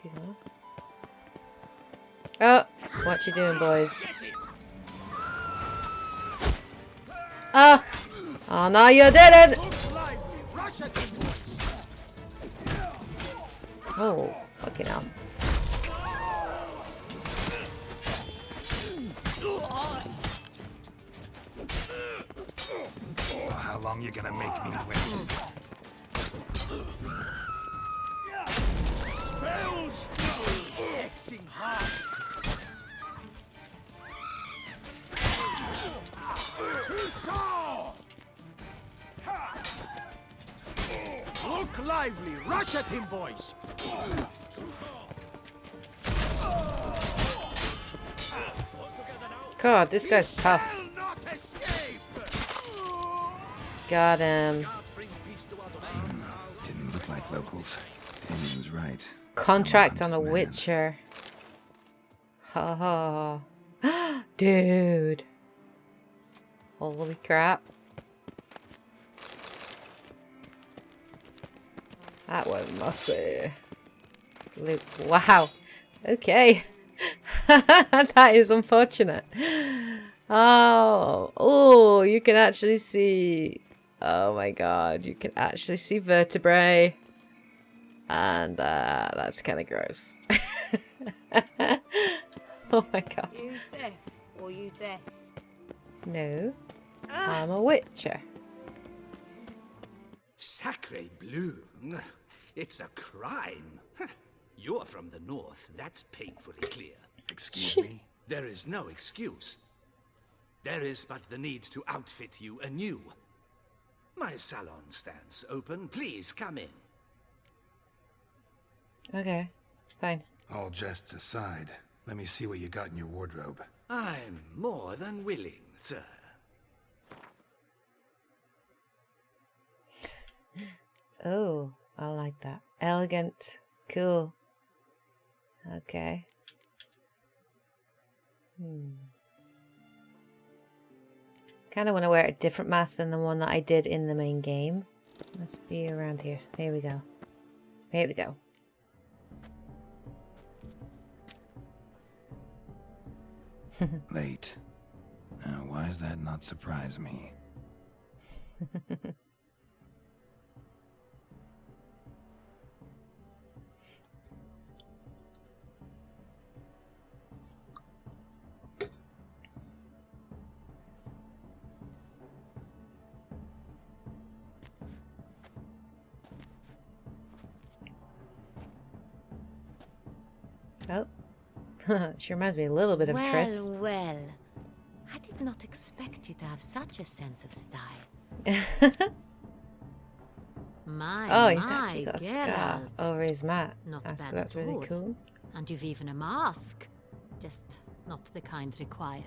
Cool. Oh, what you doing, boys? Oh! Oh, no, you didn't! Oh, fucking hell. Well, how long you gonna make me wait? Spells! Sexing hard! Touissant! Look lively! Rush at him, boys! God, this guy's tough. Shall not escape! Got him. Didn't look like locals. Damien was right. Contract on a Man. Witcher. Oh, dude. Holy crap. That was massive. Look, wow. Okay. That is unfortunate. Oh, you can actually see. Oh my god, you can actually see vertebrae. And that's kind of gross. Oh my god. You deaf or you deaf? No, I'm a witcher. Sacre bleu! It's a crime. You're from the north, that's painfully clear. Excuse me? There is no excuse. There is but the need to outfit you anew. My salon stands open. Please come in. Okay, fine. All jests aside, let me see what you got in your wardrobe. I'm more than willing, sir. Oh, I like that. Elegant. Cool. Okay. Kind of want to wear a different mask than the one that I did in the main game. Must be around here. There we go. Here we go. Late. Why does that not surprise me? Oh. She reminds me a little bit of Triss. Well. I did not expect you to have such a sense of style. Oh, he's actually got a scarf Geralt. over his mat. Not That's bad at really all. cool. And you've even a mask. Just not the kind required.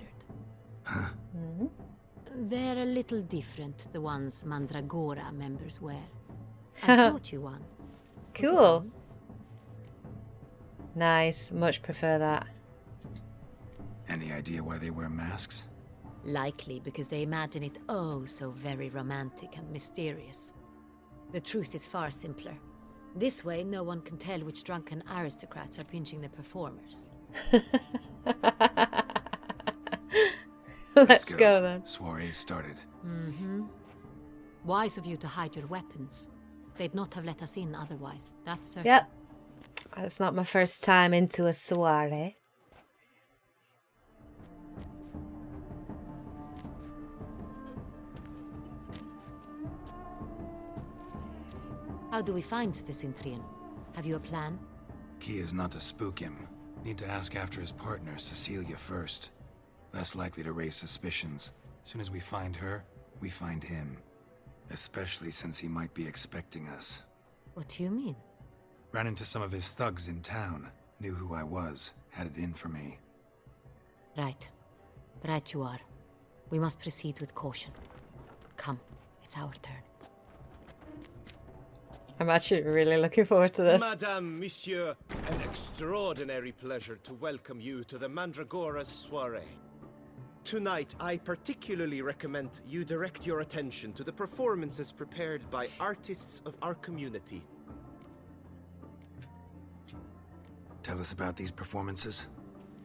They're a little different, the ones Mandragora members wear. I brought you one. Cool. Nice. Much prefer that. Any idea why they wear masks? Likely because they imagine it oh so very romantic and mysterious. The truth is far simpler. This way, no one can tell which drunken aristocrats are pinching the performers. Let's go then. Soiree started. Wise of you to hide your weapons. They'd not have let us in otherwise, that's certain. Yep. It's not my first time into a soiree. How do we find the Cintrian? Have you a plan? Key is not to spook him. Need to ask after his partner, Cecilia, first. Less likely to raise suspicions. Soon as we find her, we find him. Especially since he might be expecting us. What do you mean? Ran into some of his thugs in town. Knew who I was. Had it in for me. Right. Right you are. We must proceed with caution. Come, it's our turn. I'm actually really looking forward to this. Madame, Monsieur, an extraordinary pleasure to welcome you to the Mandragora's soiree. Tonight, I particularly recommend you direct your attention to the performances prepared by artists of our community. Tell us about these performances.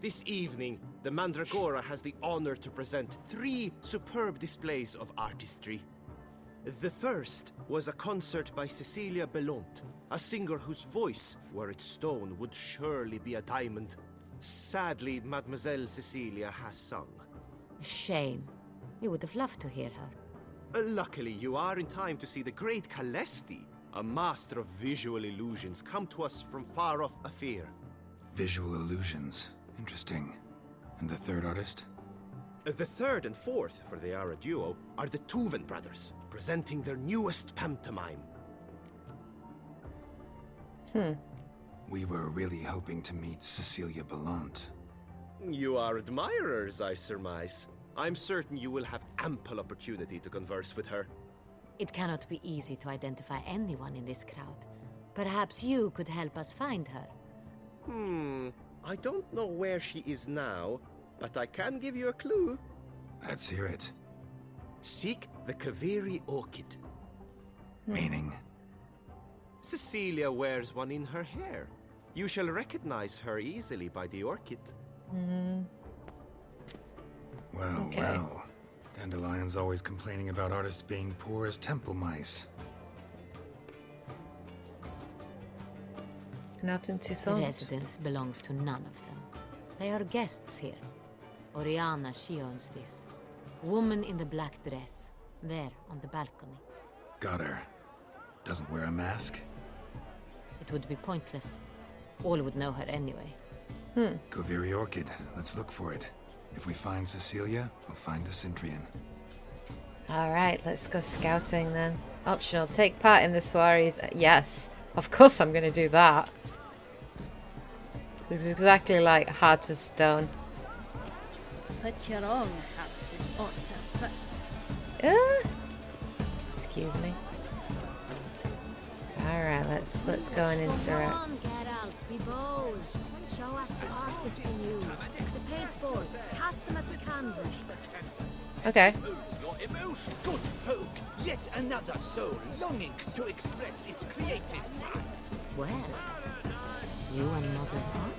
This evening, the Mandragora has the honor to present 3 superb displays of artistry. The first was a concert by Cecilia Belont, a singer whose voice, were it stone, would surely be a diamond. Sadly, Mademoiselle Cecilia has sung. Shame. We would have loved to hear her. Luckily, you are in time to see the great Calesti, a master of visual illusions, come to us from far off Afir. Visual illusions. Interesting. And the third artist? The third and fourth, for they are a duo, are the Tuven brothers, presenting their newest pantomime. We were really hoping to meet Cecilia Bellant. You are admirers, I surmise. I'm certain you will have ample opportunity to converse with her. It cannot be easy to identify anyone in this crowd. Perhaps you could help us find her. I don't know where she is now, but I can give you a clue. Let's hear it. Seek the Kaveri orchid. Meaning? Cecilia wears one in her hair. You shall recognize her easily by the orchid. Well, well. Dandelion's always complaining about artists being poor as temple mice. Not in The Touissant. residence belongs to none of them. They are guests here. Oriana, she owns this. Woman in the black dress. There, on the balcony. Got her. Doesn't wear a mask? It would be pointless. All would know her anyway. Kaveri Orchid. Let's look for it. If we find Cecilia, we'll find the Cintrian. Alright, let's go scouting then. Optional. Take part in the soirees. Yes. Of course I'm going to do that. It's exactly like Heart of Stone. Put your own house in order first. Excuse me. Alright, let's go and Come interact. on, Geralt, be bold. Show us the artist in you. The paintballs, cast them at the canvas. Okay. Your emotion, good folk. Yet another soul longing to express its creative side. Well, you and Mother Heart?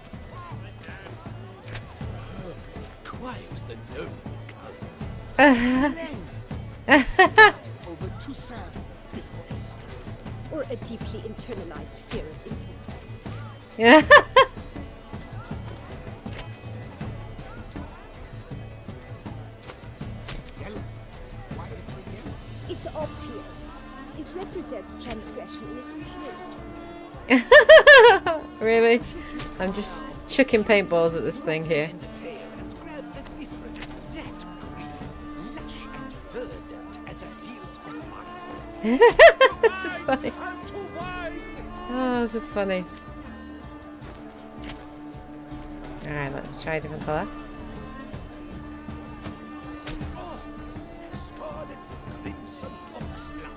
Quite the noble colors. Over Touissant before a storm. Or a deeply internalized fear of intensity. Yeah. It's obvious. It represents transgression in its purest form. Really? I'm just chucking paintballs at this thing here. And grab a different, that green, lush and verdant as a field of vines. This is funny. Oh, this is funny. Alright, let's try a different colour. Scarlet, crimson, oxblood.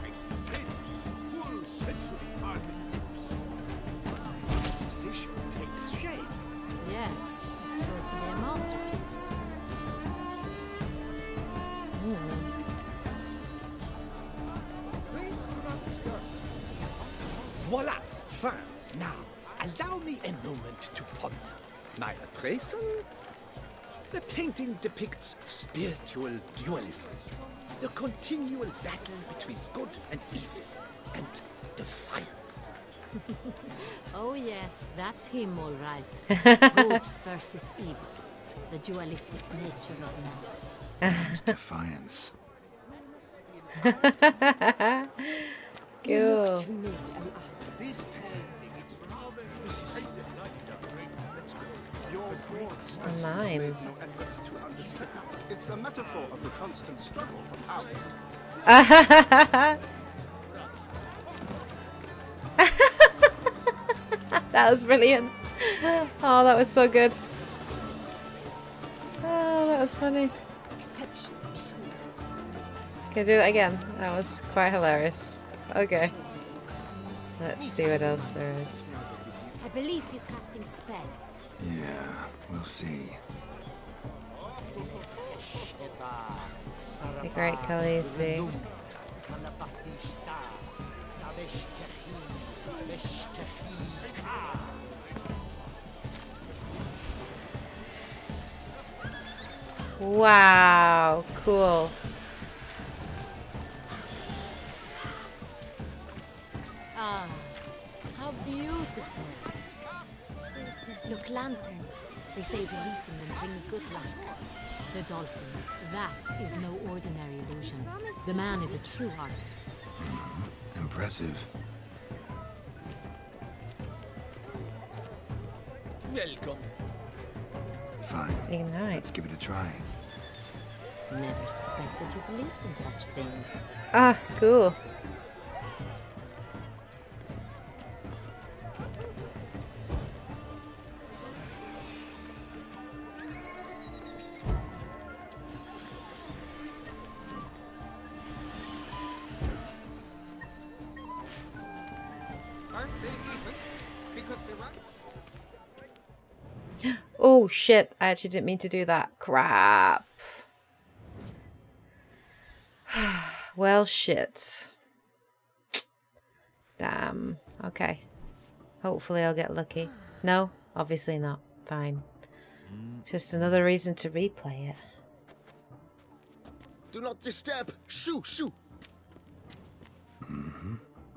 Icy lips, full sensually parted lips. Position takes shape. Yes, it's sure to be a masterpiece. Voila! Fine. Now, allow me a moment to ponder. My appraisal? The painting depicts spiritual dualism. The continual battle between good and evil. And defiance. Oh yes, that's him all right. Good versus evil. The dualistic nature of man. Defiance. Cool. To me, This painting, it's rather... Let's go. Your thoughts A nine. made no effort to understand. It's a metaphor of the constant struggle for power. That was brilliant. Oh, that was so good. Oh, that was funny. exception true. Can I do that again? That was quite hilarious. Okay. Let's see what else there is. I believe he's casting spells. Yeah, we'll see. The Great Khaleesi. Wow, cool. Ah, how beautiful. Look, lanterns. They say releasing them brings good luck. The dolphins, that is no ordinary illusion. The man is a true artist. Impressive. Welcome. Fine. Ignite. Let's give it a try. Never suspected you believed in such things. Ah, cool. Aren't they even? Because they run. Oh shit, I actually didn't mean to do that. Crap. Well, shit. Damn. Okay. Hopefully I'll get lucky. No, obviously not. Fine. Just another reason to replay it. Do not disturb. Shoo, shoo.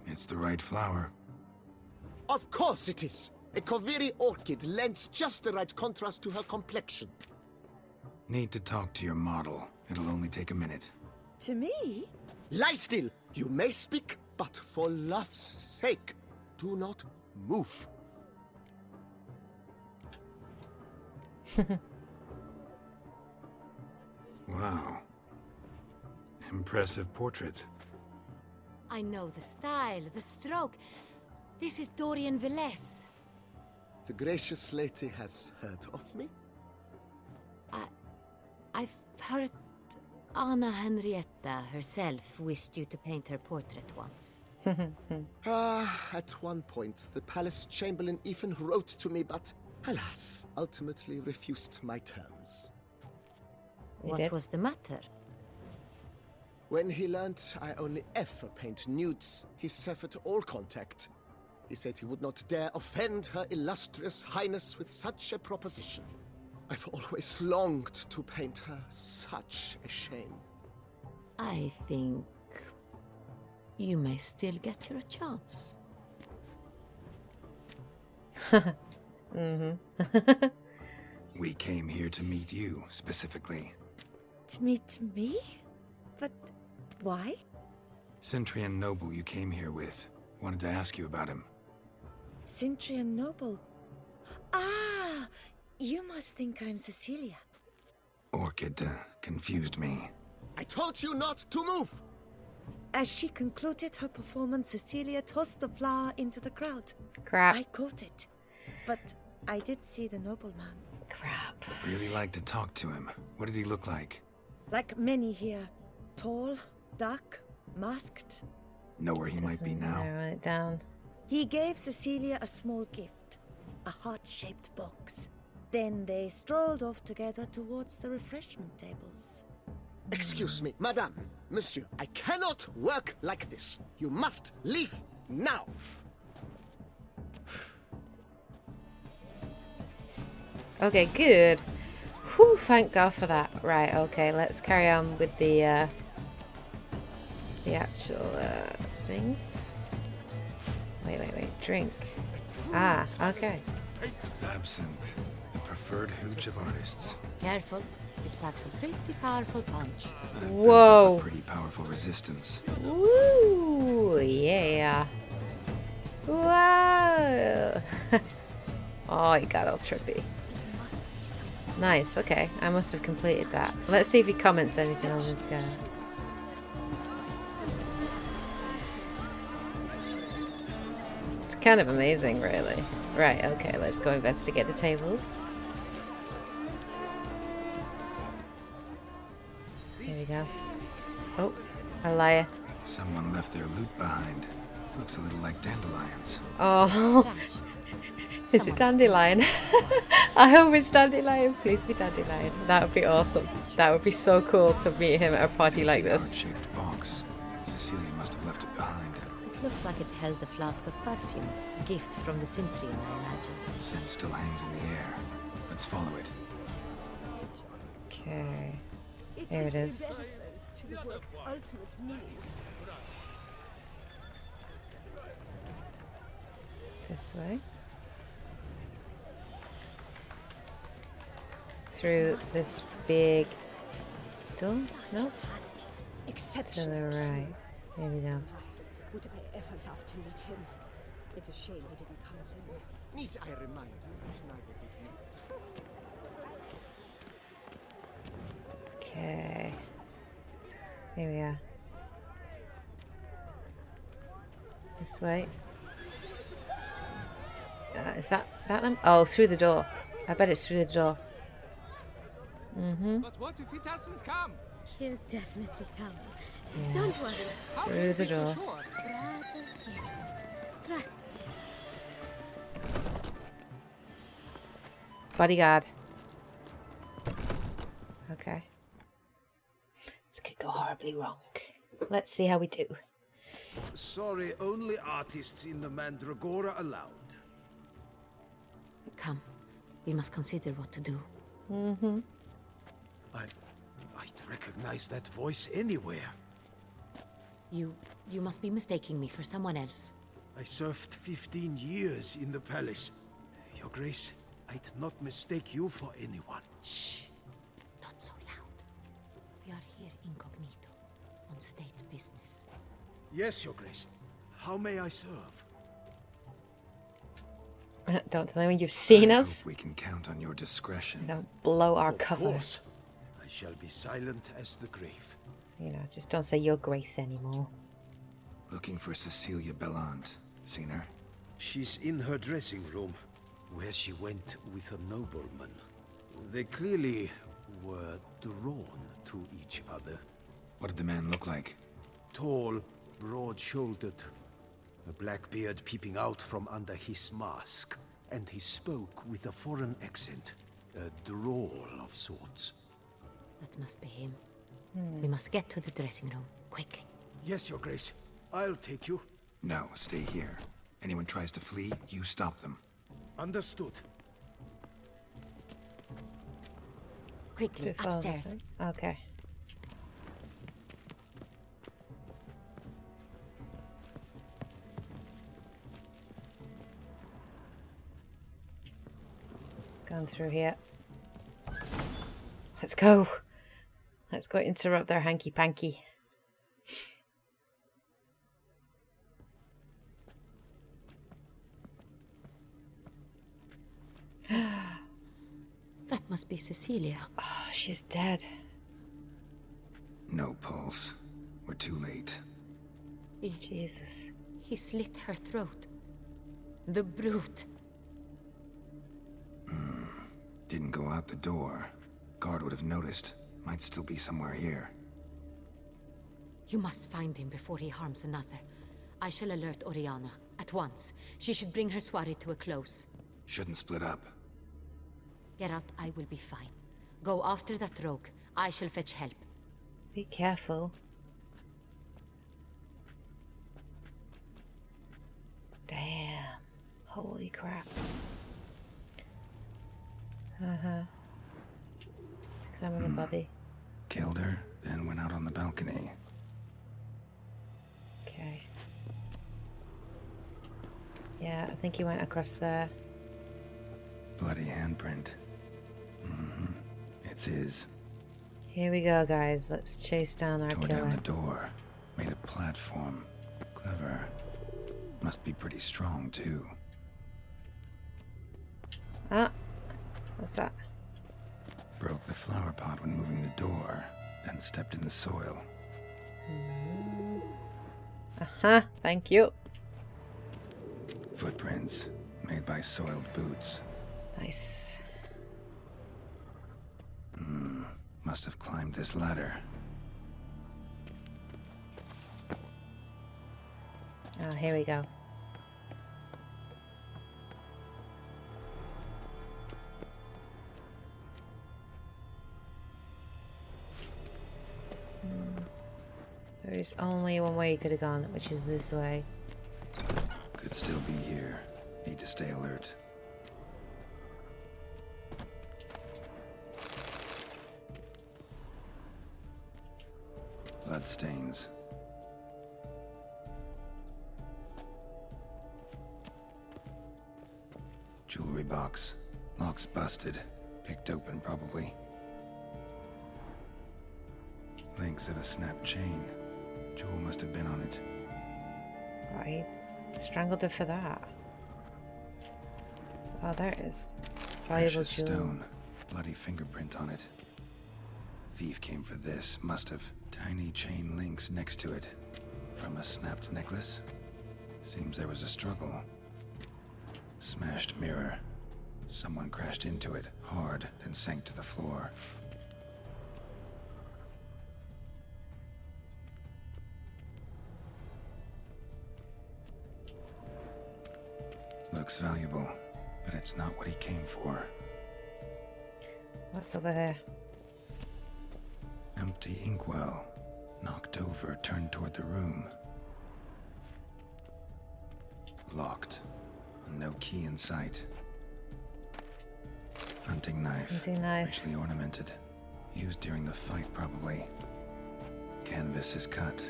It's the right flower. Of course it is. A Koviri orchid lends just the right contrast to her complexion. Need to talk to your model. It'll only take a minute. To me? Lie still. You may speak, but for love's sake, do not move. Wow. Impressive portrait. I know the style, the stroke. This is Dorian Villesse. The gracious lady has heard of me? I've heard Anna Henrietta herself wished you to paint her portrait once. At one point, the palace chamberlain even wrote to me, but alas, ultimately refused my terms. What did? was the matter? When he learned I only ever paint nudes, he severed all contact. He said he would not dare offend her illustrious highness with such a proposition. I've always longed to paint her. Such a shame. I think you may still get your chance. We came here to meet you, specifically. To meet me? But why? Centrian noble you came here with. Wanted to ask you about him. Cintrian Noble. Ah! You must think I'm Cecilia. Orchid confused me. I told you not to move! As she concluded her performance, Cecilia tossed the flower into the crowd. Crap. I caught it. But I did see the nobleman. Crap. Really like to talk to him. What did he look like? Like many here. Tall, dark, masked. Know where he might be Doesn't now? narrow it down. He gave Cecilia a small gift. A heart-shaped box. Then they strolled off together towards the refreshment tables. Excuse me, madame, monsieur, I cannot work like this. You must leave now. Okay, good. Whew, thank God for that. Right, okay, let's carry on with the actual things. Wait, drink. Ah, okay. Absinthe, the preferred hooch of artists. Careful, it packs a pretty powerful punch. I've built Whoa. up a pretty powerful resistance. Woo, yeah. Wow. Oh, he got all trippy. Nice, okay. I must have completed that. Let's see if he comments anything on this guy. It's kind of amazing, really. Right, okay, let's go investigate the tables. Here we go. Oh, a liar. Someone left their loot behind. Looks a little like dandelions. Oh, Scratched. is it Dandelion? I hope it's Dandelion. Please be Dandelion. That would be awesome. That would be so cool to meet him at a party like this. Heart-shaped box. Cecilia must have left it behind. It looks like it held a flask of perfume. A gift from the Cintrian, I imagine. Scent still hangs in the air. Let's follow it. Okay. There it is. To the work's ultimate meaning. This way. Through this big door? No? To Exception. the right. There we go. Would I ever love to meet him? It's a shame he didn't come alone. Need I remind you that neither did he. Okay. Here we are. This way. Is that them? Oh, through the door. I bet it's through the door. But what if he doesn't come? He'll definitely come. Yeah. Don't worry. How Through can you the be so door. sure? Brother dearest, trust me. Bodyguard. Okay. This could go horribly wrong. Let's see how we do. Sorry, only artists in the Mandragora allowed. Come. We must consider what to do. Mm-hmm. I'd recognize that voice anywhere. You must be mistaking me for someone else. I served 15 years in the palace. Your Grace, I'd not mistake you for anyone. Shh. Not so loud. We are here incognito, on state business. Yes, Your Grace. How may I serve? Don't tell anyone you've seen I us. hope we can count on your discretion. Don't blow our Of cover. course. I shall be silent as the grave. You know, just don't say your grace anymore. Looking for Cecilia Bellant. Seen her? She's in her dressing room, where she went with a nobleman. They clearly were drawn to each other. What did the man look like? Tall, broad-shouldered, a black beard peeping out from under his mask, and he spoke with a foreign accent, a drawl of sorts. That must be him. We must get to the dressing room, quickly. Yes, Your Grace. I'll take you. No, stay here. Anyone tries to flee, you stop them. Understood. Quickly, Too far this upstairs. way? Okay. Gone through here. Let's go. Let's go interrupt their hanky-panky. That must be Cecilia. Oh, she's dead. No pulse. We're too late. Jesus. He slit her throat. The brute. Didn't go out the door. Guard would have noticed. Might still be somewhere here. You must find him before he harms another. I shall alert Oriana. At once. She should bring her soiree to a close. Shouldn't split up. Geralt, I will be fine. Go after that rogue. I shall fetch help. Be careful. Damn. Holy crap. Let's examine the body. Killed her, then went out on the balcony. Okay. Yeah, I think he went across there. Bloody handprint. It's his. Here we go, guys. Let's chase down our Tore killer. down the door. Made a platform. Clever. Must be pretty strong, too. Ah, what's that? Broke the flower pot when moving the door, then stepped in the soil. Thank you. Footprints, made by soiled boots. Nice. Must have climbed this ladder. Oh, here we go. There's only one way you could have gone, which is this way. Could still be here. Need to stay alert. bloodstains. Jewelry box. Lock's busted. Picked open, probably. Links of a snapped chain. Jewel must have been on it. Right. Strangled her for that. Oh, there it is. Valuable Precious jewel. stone. Bloody fingerprint on it. Thief came for this. Must have. Tiny chain links next to it. From a snapped necklace? Seems there was a struggle. Smashed mirror. Someone crashed into it, hard, then sank to the floor. Looks valuable, but it's not what he came for. What's over here? Empty inkwell. Knocked over, turned toward the room. Locked. No key in sight. Hunting knife. Hunting knife. Richly ornamented. Used during the fight, probably. Canvas is cut.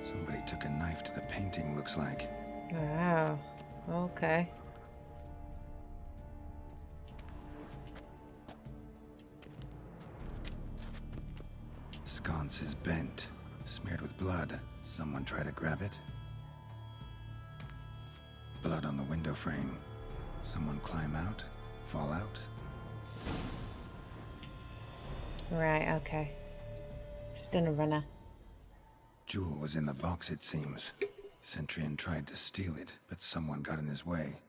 Somebody took a knife to the painting, looks like. Wow. Okay. Sconce is bent. Smeared with blood. Someone try to grab it? Blood on the window frame. Someone climb out? Fall out? Right, okay. Just in a runner. Jewel was in the box, it seems. Centurion tried to steal it, but someone got in his way.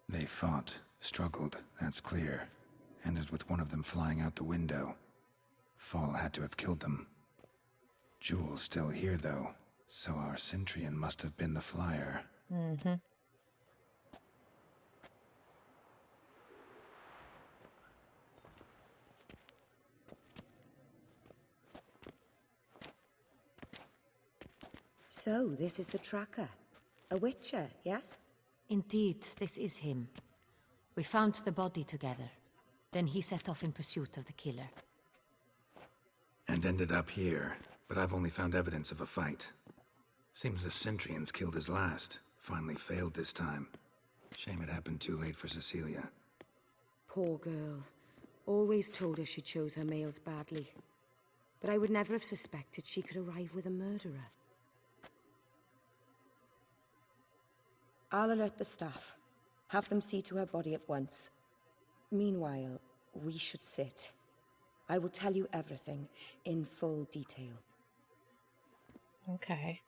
They fought, struggled, that's clear. Ended with one of them flying out the window. Fall had to have killed them. Jewel's still here, though, so our Centurion must have been the flyer. Mm-hmm. So, this is the tracker. A witcher, yes? Indeed, this is him. We found the body together. Then he set off in pursuit of the killer. And ended up here, but I've only found evidence of a fight. Seems the Centurions killed his last. Finally failed this time. Shame it happened too late for Cecilia. Poor girl. Always told her she chose her males badly. But I would never have suspected she could arrive with a murderer. I'll alert the staff. Have them see to her body at once. Meanwhile, we should sit. I will tell you everything, in full detail. Okay.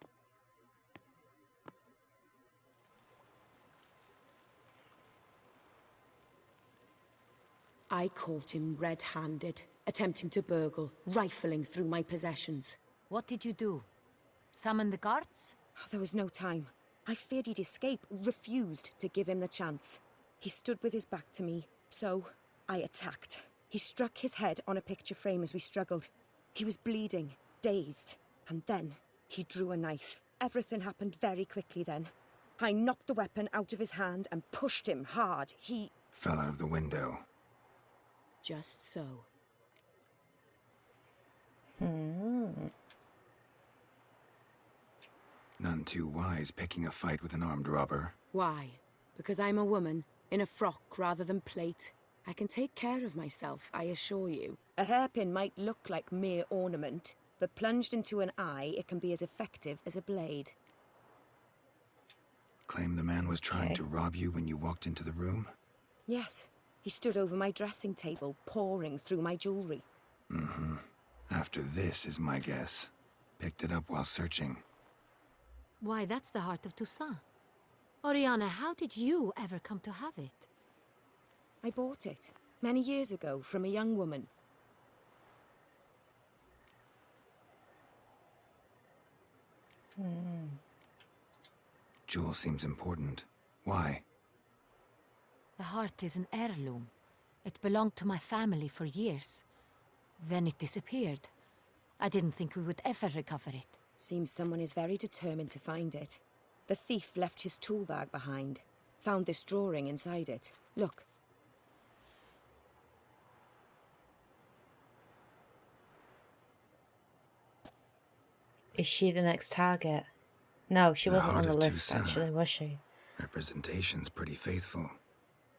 I caught him red-handed, attempting to burgle, rifling through my possessions. What did you do? Summon the guards? There was no time. I feared he'd escape, refused to give him the chance. He stood with his back to me, so I attacked. He struck his head on a picture frame as we struggled. He was bleeding, dazed, and then he drew a knife. Everything happened very quickly then. I knocked the weapon out of his hand and pushed him hard. He Fell out of the window. just so. None too wise picking a fight with an armed robber. Why? Because I'm a woman, in a frock rather than plate. I can take care of myself, I assure you. A hairpin might look like mere ornament, but plunged into an eye, it can be as effective as a blade. Claim the man was trying Okay. to rob you when you walked into the room? Yes, he stood over my dressing table, pouring through my jewelry. Mm-hmm. After this is my guess. Picked it up while searching. Why, that's the heart of Touissant. Oriana, how did you ever come to have it? I bought it, many years ago, from a young woman. Jewel seems important. Why? The heart is an heirloom. It belonged to my family for years. Then it disappeared. I didn't think we would ever recover it. Seems someone is very determined to find it. The thief left his tool bag behind. Found this drawing inside it. Look. Is she the next target? No, she wasn't on heart the of list, Touissant. actually, was she? Representation's pretty faithful.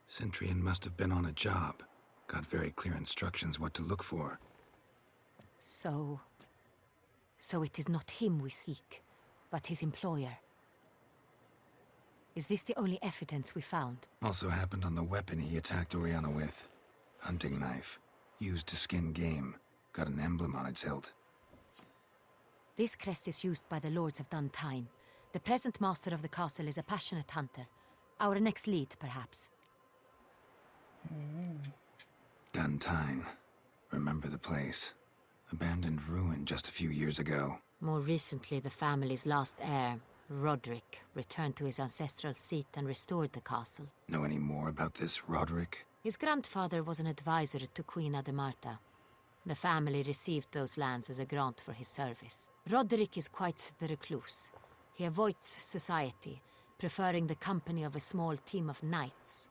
Centurion must have been on a job. Got very clear instructions what to look for. So it is not him we seek, but his employer. Is this the only evidence we found? Also happened on the weapon he attacked Oriana with. Hunting knife. Used to skin game. Got an emblem on its hilt. This crest is used by the Lords of Duntine. The present master of the castle is a passionate hunter. Our next lead, perhaps. Duntine. Remember the place. Abandoned ruin just a few years ago. More recently, the family's last heir, Roderick, returned to his ancestral seat and restored the castle. Know any more about this Roderick? His grandfather was an advisor to Queen Ademarta. The family received those lands as a grant for his service. Roderick is quite the recluse. He avoids society, preferring the company of a small team of knights,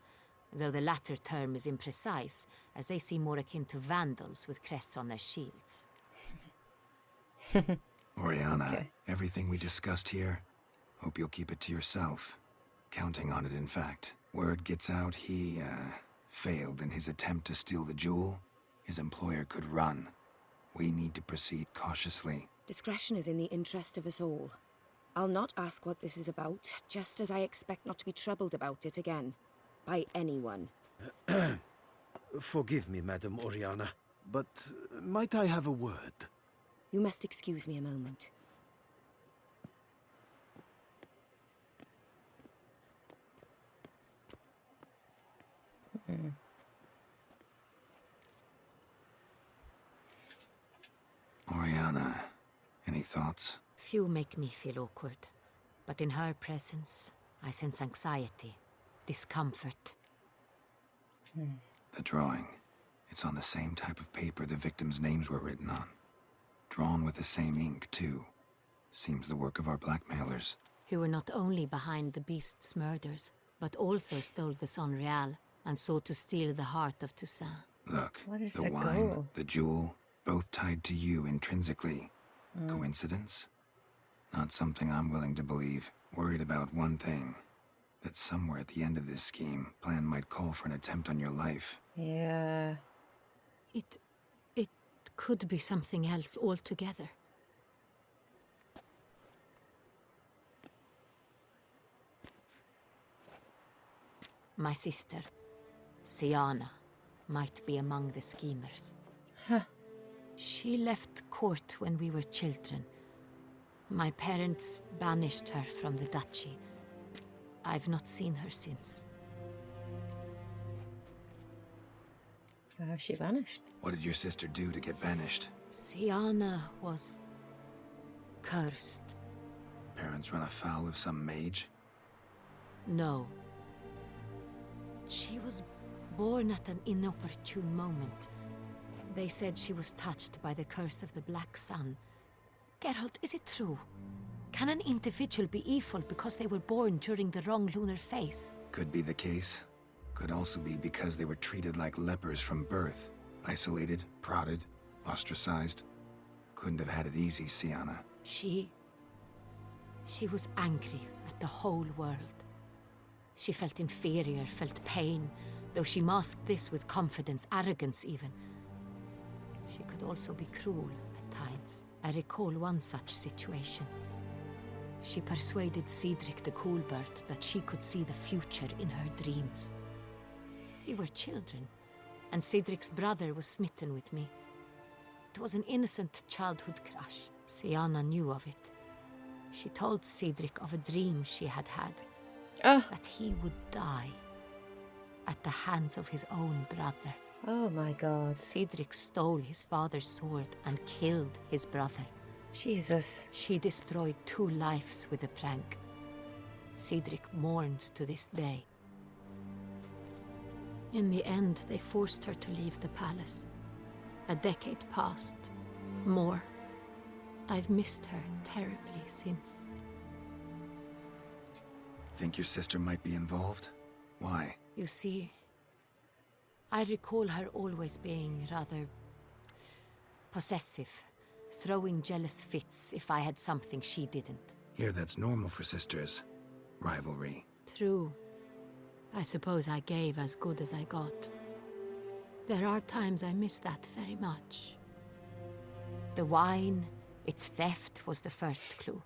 though the latter term is imprecise, as they seem more akin to vandals with crests on their shields. Oriana, Okay. everything we discussed here, hope you'll keep it to yourself. Counting on it, in fact. Word gets out he, failed in his attempt to steal the jewel. His employer could run. We need to proceed cautiously. Discretion is in the interest of us all. I'll not ask what this is about, just as I expect not to be troubled about it again. By anyone. Forgive me, Madam Oriana, but might I have a word? You must excuse me a moment. Oriana, any thoughts? Few make me feel awkward, but in her presence, I sense anxiety, discomfort. The drawing. It's on the same type of paper the victims' names were written on. Drawn with the same ink, too. Seems the work of our blackmailers. Who were not only behind the beast's murders, but also stole the Son Real and sought to steal the heart of Touissant. Look, What is the the wine, goal? the jewel, both tied to you intrinsically. Coincidence? Not something I'm willing to believe. Worried about one thing. That somewhere at the end of this scheme, plan might call for an attempt on your life. Yeah. It could be something else altogether. My sister, Siana, might be among the schemers. Huh. She left court when we were children. My parents banished her from the duchy. I've not seen her since. How she vanished? What did your sister do to get banished? Siana was cursed. Parents run afoul of some mage? No. She was born at an inopportune moment. They said she was touched by the curse of the Black Sun. Geralt, is it true? Can an individual be evil because they were born during the wrong lunar phase? Could be the case. Could also be because they were treated like lepers from birth. Isolated, prodded, ostracized. Couldn't have had it easy, Siana. She was angry at the whole world. She felt inferior, felt pain, though she masked this with confidence, arrogance even. She could also be cruel at times. I recall one such situation. She persuaded Cedric the Coolbird that she could see the future in her dreams. We were children, and Cedric's brother was smitten with me. It was an innocent childhood crush. Siana knew of it. She told Cedric of a dream she had had. That he would die at the hands of his own brother. Oh my god. Cedric stole his father's sword and killed his brother. Jesus. She destroyed 2 lives with a prank. Cedric mourns to this day. In the end, they forced her to leave the palace. A decade passed. More. I've missed her terribly since. Think your sister might be involved? Why? You see, I recall her always being rather possessive, throwing jealous fits if I had something she didn't. Here, that's normal for sisters. Rivalry. True. I suppose I gave as good as I got. There are times I miss that very much. The wine, its theft, was the first clue.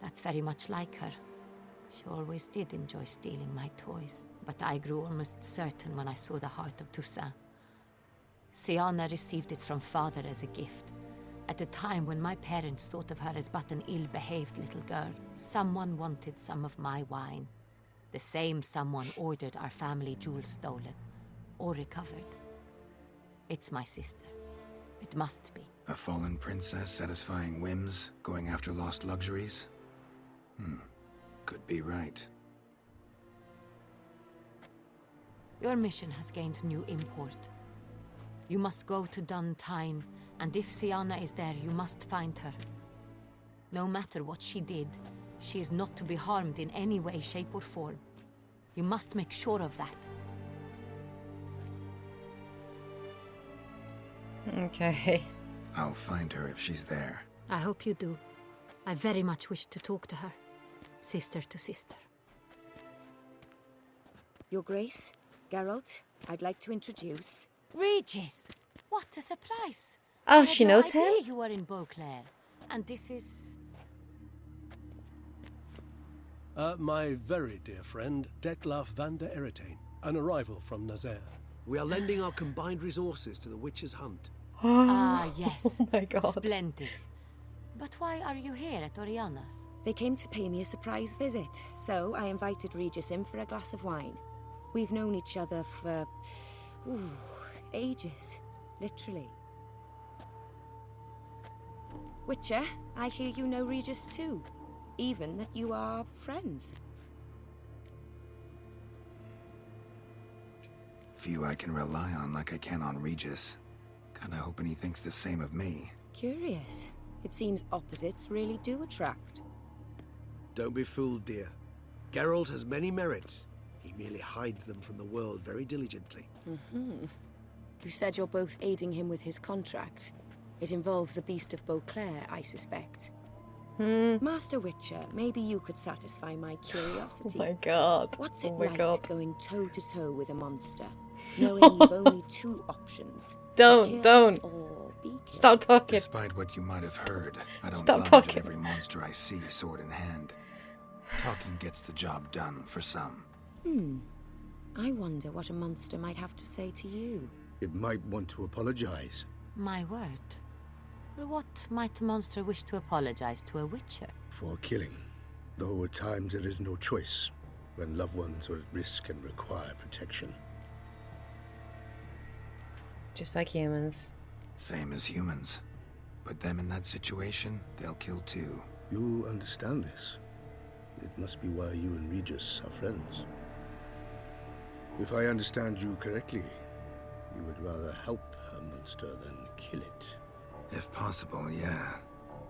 That's very much like her. She always did enjoy stealing my toys, but I grew almost certain when I saw the heart of Touissant. Siana received it from father as a gift. At a time when my parents thought of her as but an ill-behaved little girl, someone wanted some of my wine. The same someone ordered our family jewels stolen, or recovered. It's my sister. It must be. A fallen princess satisfying whims, going after lost luxuries? Could be right. Your mission has gained new import. You must go to Dun Tyne, and if Siana is there, you must find her. No matter what she did, she is not to be harmed in any way, shape, or form. You must make sure of that. Okay. I'll find her if she's there. I hope you do. I very much wish to talk to her. Sister to sister. Your Grace, Geralt, I'd like to introduce... Regis! What a surprise! Oh, I she had knows no him? idea you were in Beauclair. And this is... My very dear friend, Detlaf van der Eretain, an arrival from Nazaire. We are lending our combined resources to the Witch's Hunt. Ah, yes. Oh my god. Splendid. But why are you here at Oriana's? They came to pay me a surprise visit, so I invited Regis in for a glass of wine. We've known each other for... ages. Literally. Witcher, I hear you know Regis too. Even that you are friends. Few I can rely on like I can on Regis. Kinda hoping he thinks the same of me. Curious. It seems opposites really do attract. Don't be fooled, dear. Geralt has many merits. He merely hides them from the world very diligently. You said you're both aiding him with his contract. It involves the Beast of Beauclair, I suspect. Master Witcher, maybe you could satisfy my curiosity. Oh my god. What's it Oh my like god. going toe-to-toe with a monster, knowing you've only two options? Don't, to kill don't. Or be killed? Stop talking. Despite what you might have heard, I don't Stop lounge talking. at every monster I see sword in hand. Talking gets the job done for some. I wonder what a monster might have to say to you. It might want to apologize. My word. For what might a monster wish to apologize to a witcher? For killing. Though at times there is no choice, when loved ones are at risk and require protection. Just like humans. Same as humans. Put them in that situation, they'll kill too. You understand this. It must be why you and Regis are friends. If I understand you correctly, you would rather help a monster than kill it. If possible, yeah.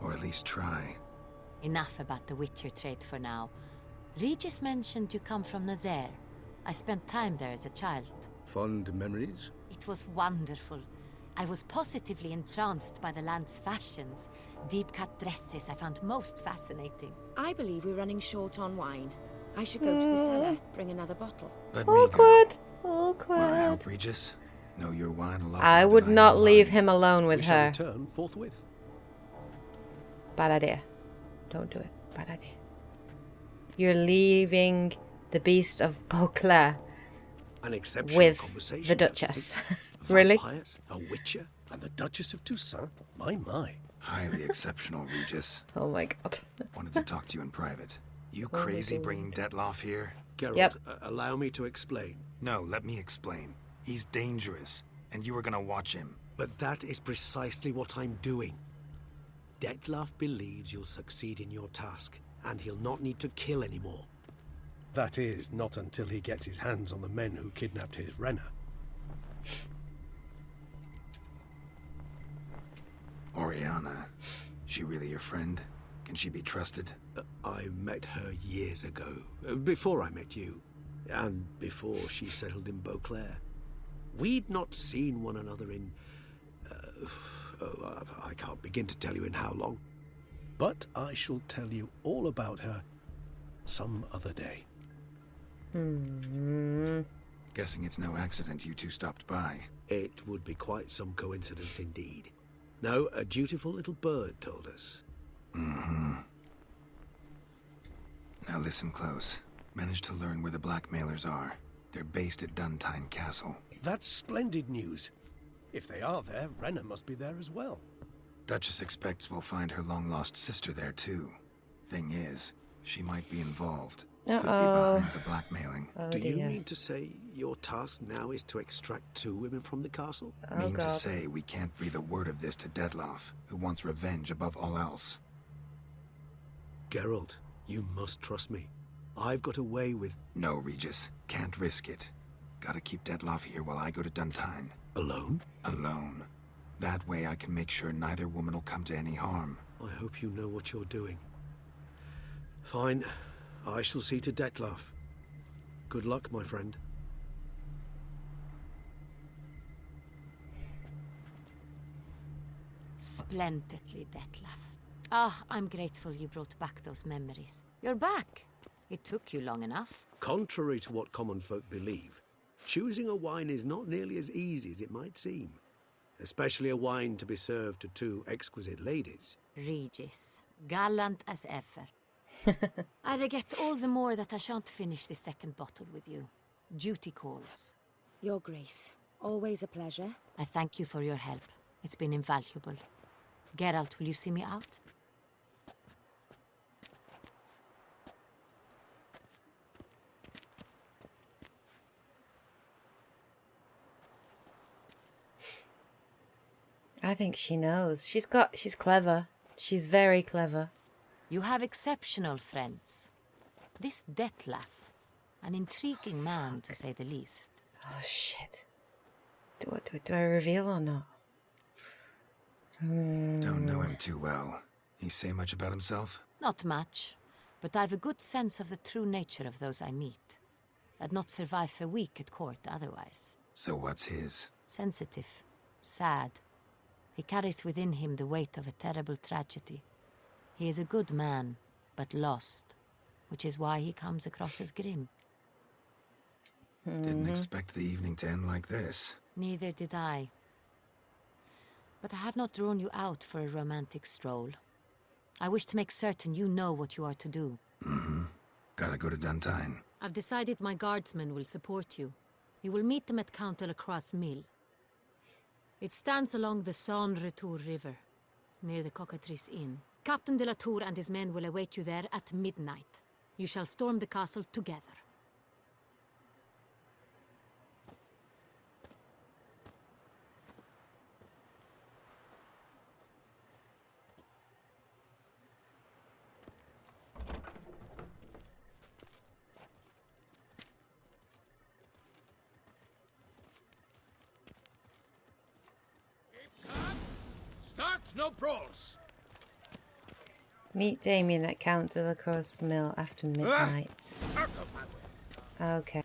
Or at least try. Enough about the witcher trade for now. Regis mentioned you come from Nazaire. I spent time there as a child. Fond memories? It was wonderful. I was positively entranced by the land's fashions. Deep-cut dresses I found most fascinating. I believe we're running short on wine. I should go to the cellar, bring another bottle. Let me go. Awkward. Wanna Awkward. help Regis? Know your wine a lot. I more would than I not know leave mine. him alone We with shall her. return forthwith. Bad idea. Don't do it. Bad idea. You're leaving the Beast of Beauclair An exceptional with conversation. the don't you Duchess. think? Really? Vampires, a witcher. And the Duchess of Toussaint? My. Highly exceptional, Regis. Oh my god. Wanted to talk to you in private. You crazy bringing Detlaf here? Geralt, Yep. allow me to explain. No, let me explain. He's dangerous, and you were gonna watch him. But that is precisely what I'm doing. Detlaf believes you'll succeed in your task, and he'll not need to kill anymore. That is, not until he gets his hands on the men who kidnapped his Renner. Oriana, she really your friend? Can she be trusted? I met her years ago, before I met you, and before she settled in Beauclair. We'd not seen one another in I can't begin to tell you in how long. But I shall tell you all about her some other day. Guessing it's no accident you two stopped by. It would be quite some coincidence indeed. No, a dutiful little bird told us. Now listen close. Managed to learn where the blackmailers are. They're based at Duntine Castle. That's splendid news. If they are there, Renna must be there as well. Duchess expects we'll find her long-lost sister there too. Thing is, she might be involved. Could be behind the blackmailing. Do you mean to say your task now is to extract 2 women from the castle? Mean to say we can't breathe a word of this to Dettlaff, who wants revenge above all else. Geralt, you must trust me. I've got a way with... No, Regis. Can't risk it. Gotta keep Dettlaff here while I go to Duntine. Alone? Alone. That way I can make sure neither woman will come to any harm. I hope you know what you're doing. Fine. I shall see to Dettlaff. Good luck, my friend. Splendidly, Dettlaff. Ah, I'm grateful you brought back those memories. You're back. It took you long enough. Contrary to what common folk believe, choosing a wine is not nearly as easy as it might seem. Especially a wine to be served to 2 exquisite ladies. Regis, gallant as ever. I regret all the more that I shan't finish the second bottle with you. Duty calls. Your Grace, always a pleasure. I thank you for your help. It's been invaluable. Geralt, will you see me out? I think she knows. She's clever. She's very clever. You have exceptional friends. This Dettlaff, an intriguing man to say the least. Oh shit. Do I reveal or not? Don't know him too well. He say much about himself? Not much, but I've a good sense of the true nature of those I meet. I'd not survive a week at court otherwise. So what's his? Sensitive, sad. He carries within him the weight of a terrible tragedy. He is a good man, but lost, which is why he comes across as grim. Didn't expect the evening to end like this. Neither did I. But I have not drawn you out for a romantic stroll. I wish to make certain you know what you are to do. Gotta go to Duntine. I've decided my guardsmen will support you. You will meet them at Count de la Croix's mill. It stands along the Saône-Retour River, near the Cockatrice Inn. Captain de la Tour and his men will await you there at midnight. You shall storm the castle together. Start no brawls. Meet Damien at Count de la Croix's mill after midnight. Out of my way. Okay.